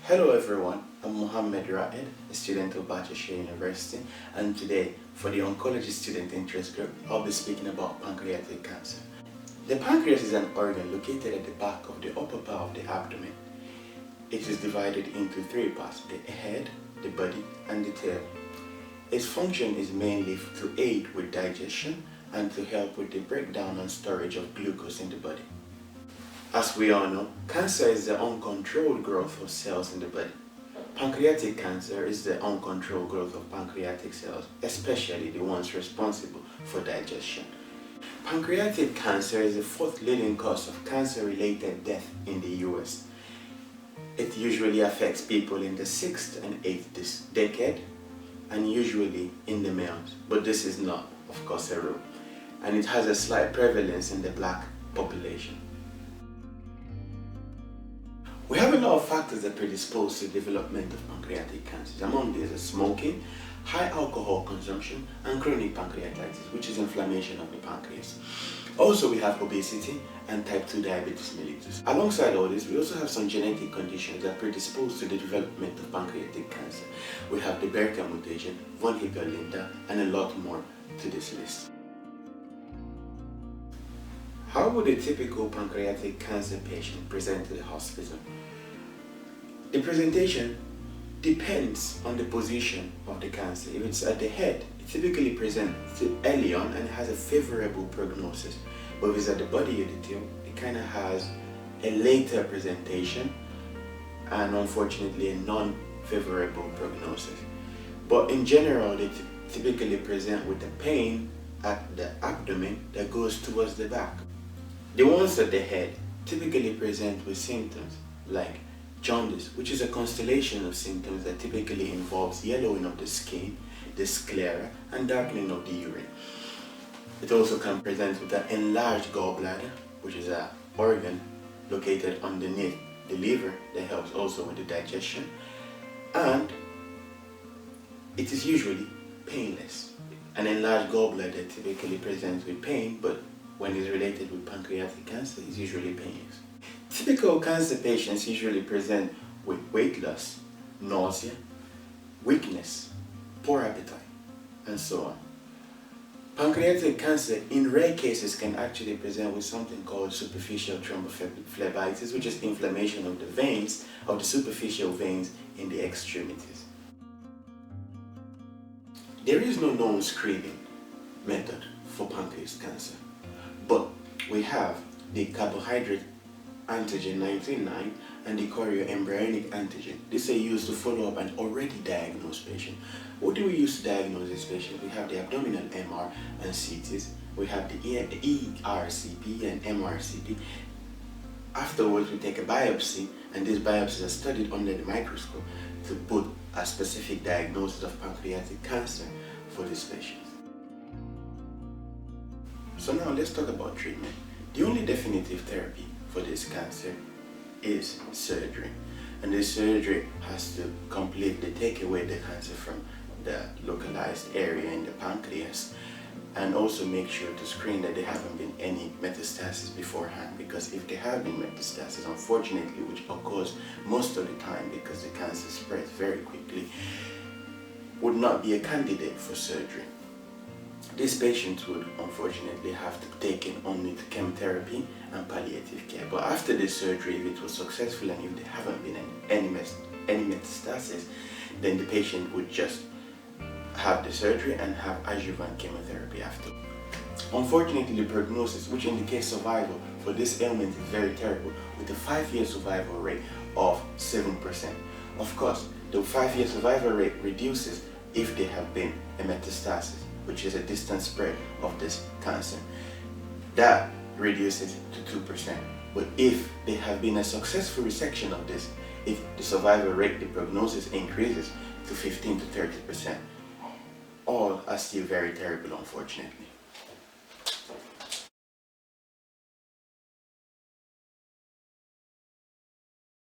Hello everyone, I'm Mohammed Raaid, a student of Pancreatic University, and today for the Oncology Student Interest Group, I'll be speaking about pancreatic cancer. The pancreas is an organ located at the back of the upper part of the abdomen. It is divided into three parts: the head, the body, and the tail. Its function is mainly to aid with digestion and to help with the breakdown and storage of glucose in the body. As we all know, cancer is the uncontrolled growth of cells in the body. Pancreatic cancer is the uncontrolled growth of pancreatic cells, especially the ones responsible for digestion. Pancreatic cancer is the fourth leading cause of cancer-related death in the US. It usually affects people in the 6th and 8th decade, and usually in the males, but this is not, of course, a rule. And it has a slight prevalence in the black population. We have a lot of factors that predispose to the development of pancreatic cancers. Among these are smoking, high alcohol consumption, and chronic pancreatitis, which is inflammation of the pancreas. Also, we have obesity and type 2 diabetes mellitus. Alongside all this, we also have some genetic conditions that predispose to the development of pancreatic cancer. We have the BRCA mutation, von Hippel-Lindau, and a lot more to this list. How would a typical pancreatic cancer patient present to the hospital? The presentation depends on the position of the cancer. If it's at the head, it typically presents early on and has a favorable prognosis. But if it's at the body or the tail, it kind of has a later presentation and unfortunately a non-favorable prognosis. But in general, they typically present with the pain at the abdomen that goes towards the back. The ones at the head typically present with symptoms like jaundice, which is a constellation of symptoms that typically involves yellowing of the skin, the sclera, and darkening of the urine. It also can present with an enlarged gallbladder, which is an organ located underneath the liver that helps also with the digestion, and it is usually painless. An enlarged gallbladder typically presents with pain, but when it's related with pancreatic cancer, it's usually painless. Typical cancer patients usually present with weight loss, nausea, weakness, poor appetite, and so on. Pancreatic cancer in rare cases can actually present with something called superficial thrombophlebitis, which is inflammation of the veins, of the superficial veins in the extremities. There is no known screening method for pancreas cancer, but we have the carbohydrate antigen 19-9 and the chorioembryonic antigen. These are used to follow up an already diagnosed patient. What do we use to diagnose this patient? We have the abdominal MR and CTs. We have the ERCP and MRCP. Afterwards, we take a biopsy, and these biopsies are studied under the microscope to put a specific diagnosis of pancreatic cancer for this patient. So now let's talk about treatment. The only definitive therapy for this cancer is surgery, and this surgery has to completely take away the cancer from the localized area in the pancreas, and also make sure to screen that there haven't been any metastasis beforehand, because if there have been metastasis, unfortunately, which occurs most of the time because the cancer spreads very quickly, would not be a candidate for surgery. These patients would unfortunately have to be taken only to chemotherapy and palliative care. But after this surgery, if it was successful and if there haven't been any metastasis, then the patient would just have the surgery and have adjuvant chemotherapy after. Unfortunately, the prognosis, which indicates survival for this ailment, is very terrible, with a 5-year survival rate of 7%. Of course, the 5-year survival rate reduces if there have been a metastasis, which is a distant spread of this cancer. That reduces to 2%. But if there have been a successful resection of this, if the survival rate, the prognosis increases to 15 to 30%. All are still very terrible, unfortunately.